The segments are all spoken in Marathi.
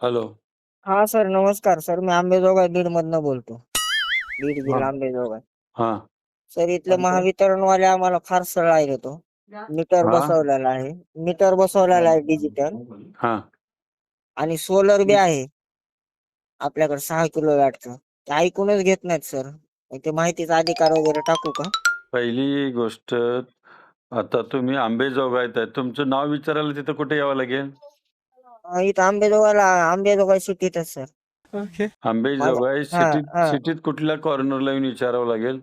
हॅलो. हा सर, नमस्कार सर. मी आंबेजोगाई बीडमधनं बोलतो. बीड हां, जिल्हा आंबेजोगाई. हां. सर, इथले महावितरणवाले आम्हाला फार सरळ आहे तो. मीटर हां, बसवलेला आहे. मीटर बसवलेला आहे डिजिटल, हां. आणि सोलर बी आहे आपल्याकडे 6 किलोवॅटचं. ते ऐकूनच घेत नाहीत सर. मग ते माहितीचा अधिकार वगैरे टाकू का? पहिली गोष्ट, आता तुम्ही आंबेजोगाईत आहे. तुमचं नाव विचारायला तिथं कुठे यावं लागेल? इथं आंबेजोगाई सिटीतच सर. माझा आंबेजोगाई हा हा सिटीत कुठल्या कॉर्नरला येऊन विचारावं लागेल?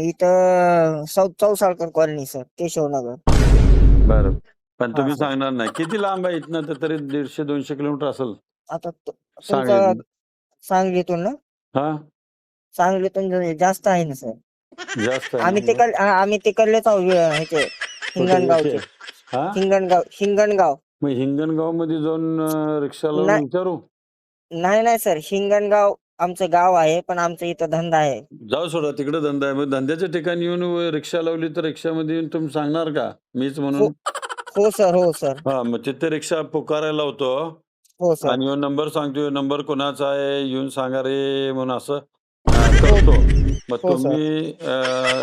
इथं चौसाळकर कॉलनी सर, केशवनगर. बरं. पण हा तुम्ही सर. सांगणार नाही. किती लांब आहे इथनं? तर तरी 150-200 किलोमीटर असेल आता तुमचा सांगलीतनं. सांगलीतून ना? हां, सांगलीतून जास्त आहे ना सर. जास्त आहे आम्ही ना. तिकड आम्ही तिकडलेच आहोत, ह्याचे कुठे याचे? हिंगणगावचे. हां, हिंगणगाव. मग हिंगणगावमध्ये जाऊन रिक्षा लावून नाही विचारू? नाही सर, हिंगणगाव आमचं गाव आहे, पण आमचा इथं धंदा आहे. जाऊ सोडा, तिकडे धंदा आहे. मग धंद्याच्या ठिकाणी येऊन रिक्षा लावली तर रिक्षामध्ये येऊन तुम्ही सांगणार का मीच हो म्हणून? हो सर, हो सर, हां, मग तिथे रिक्षा पुकारायला लावतो हो सर, आणि ह्यो नंबर सांगतो, ह्यो नंबर कोणाचा आहे, येऊन सांगा रे म्हणून असं हो करतो. मग हो सर, तुम्ही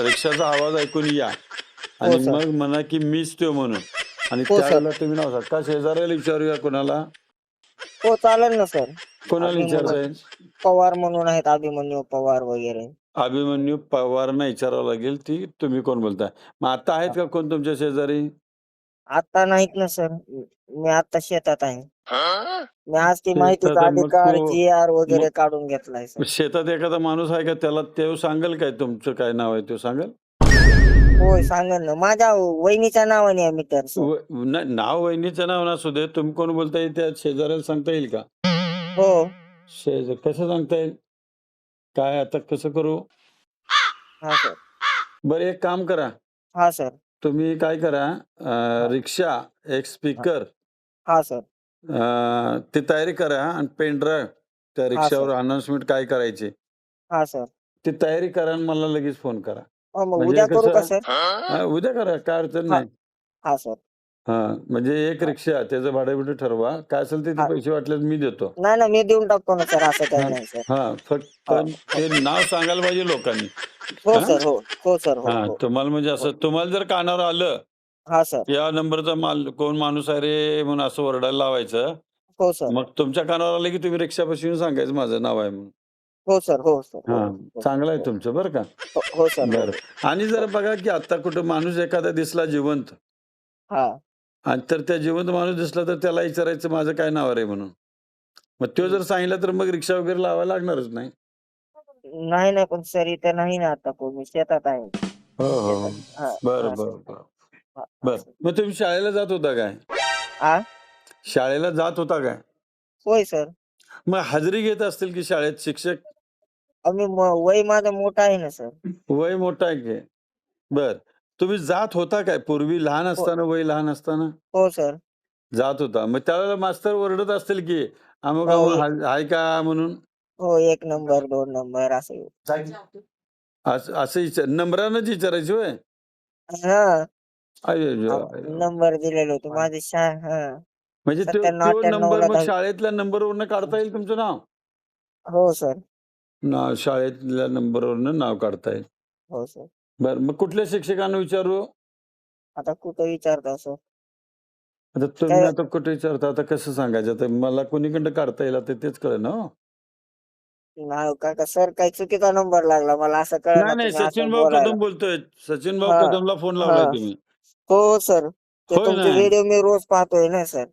रिक्षाचा आवाज ऐकून या हो आणि सर, मग म्हणा की मीच त्यो म्हणून, आणि हो सर, त्यावेळेला तुम्ही नाव सांगा. का शेजाऱ्याला विचारूया कोणाला? हो चालेल ना सर. कोणाला अभिमन्यू विचारताय? पवार म्हणून आहेत, अभिमन्यू पवार वगैरे. अभिमन्यू पवारांना विचारावं लागेल. ती तुम्ही कोण बोलताय? मग आता आहेत का कोण तुमच्या शेजारी? आता नाहीत ना सर. मी आता शेतात आहे. मी आज ती शेतात माहितीचा आहे मग अधिकार GR मग वगैरे काढून घेतलाय सर. शेतात एखादा माणूस आहे का? त्याला ते सांगेल काय तुमचं काय नाव आहे ते सांगेल? होय सांगेल ना. माझ्या वहिनीच्या नावाने आहे मीटर सर. नाही, नाव वहिनीचं नाव नसू दे. तुम्ही कोण बोलताय त्या शेजाऱ्याला सांगता येईल का? हो. कसं सांगता येईल? काय आता कसं करू? हा सर. बरं, एक काम करा. हा सर. तुम्ही काय करा, हा रिक्षा, एक हा स्पीकर, हा सर. ती तयारी करा आणि पेन ड्राईव्ह त्या हा सर. रिक्षावर अनाउन्समेंट काय करायची हा सर. ती तयारी करा आणि मला लगेच फोन करा. मग म्हणजे उद्या करू का कसं, सर? उद्या करा, काय अडचण हा नाही. हा सर. हां, म्हणजे एक हा रिक्षा त्याचं भाडं-बिडं ठरवा. काय असेल ते हा. पैसे वाटल्यास मी देतो. नाही मी देऊन टाकतो ना सर, असं काही हां, नाही सर. हां. फक्त हो हो ते नाव सांगायला पाहिजे लोकांनी. हो हां? सर. हो हो सर. हो हां, हो तुम्हाला म्हणजे हो. असं तुम्हाला जर कानावर आलं, हा सर. या नंबरचा कोण माणूस आहे रे म्हणून असं ओरडायला लावायचं. हो सर. मग तुमच्या कानावर आलं की तुम्ही रिक्षापाशी येऊन सांगायचं माझं नाव आहे म्हणून. हो सर. हो सर. हो हां, हो चांगलं आहे हो तुमचं बरं का. हो हो सर. हो बरं. आणि जरा हो. बघा की आता कुठं माणूस एखादा दिसला जिवंत, हा. आणि तर त्या जिवंत माणूस दिसला तर त्याला विचारायचं माझं काय नाव आहे म्हणून. मग तो जर सांगितलं तर मग रिक्षा वगैरे लावायला लागणारच नाही. नाही पण सर, इथं नाही ना आता कोणी, शेतात आहे. हो, हो. शेतात. हा बरं, हा सर. बरं, बरं. हा बरं. सर. मग तुम्ही शाळेला जात होता काय? आ शाळेला जात होता काय? होय सर. मग हजेरी घेत असतील की शाळेत शिक्षक? वय माझं मोठं आहे ना सर. वय मोठं आहे की? बरं. तुम्ही जात होता काय? पूर्वी लहान हो असताना, वय लहान असताना? हो सर. जात होता. मग त्यावेळेला मास्तर ओरडत असतील की हो अमुक-अमुक आहे का म्हणून? हो, 1 नंबर 2 नंबर असं. असं असं नंबरानंच विचारायची होय? हा. अय्यो! नंबर दिलेले होते माझे म्हणजे तो 97 तो 98 नंबर ला मग 10वी. शाळेतल्या नंबरवरनं काढता येईल तुमचं नाव? हो सर. शाळेतल्या नंबरवरनं नाव काढता येईल. हो सर. बरं, मग कुठल्या शिक्षकांना विचारू? आता कुठं विचारता सर? आता तुम्ही काय आता कुठे विचारता? आता कसं सांगायचं? आता मला कोणीकडनं काढता येईल आता तेच कळेना हो. नाव का सर, काही चुकीचा नंबर लागला मला, असं कळलं ना नाही, तुम्ही सचिन असं भाऊ बोलायला. कदम बोलतोय. सचिन भाऊ हा कदमला फोन हा लावलाय तुम्ही. हो सर. ते होय ना? तुमचे व्हिडिओ मी रोज पाहतोय ना सर.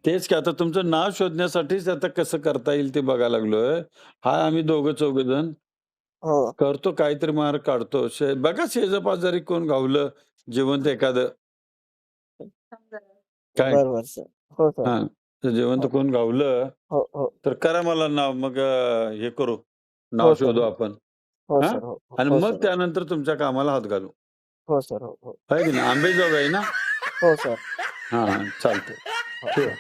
तेच की आता तुमचं नाव शोधण्यासाठीच आता कसं करता येईल ते बघायला लागलोय. हाय, आम्ही दोघं-चौघं जण हो. करतो, काहीतरी मार्ग काढतो. बघा शेजापाजारी कोण गावलं जिवंत एखादं. काय? बरोबर सर. हो सर. हां, तर जिवंत हो कोण गावलं हो हो तर करा मला नाव. मग हे करू, नाव हो सर. शोधू हो आपण. हो हां? सर. हो आणि हो मग सर. त्यानंतर तुमच्या कामाला हात घालू. हो सर. हो हो आहे की नाही? आंबेजोगाई ना? हो सर. हां, चालतंय. हो ठेवा. हो.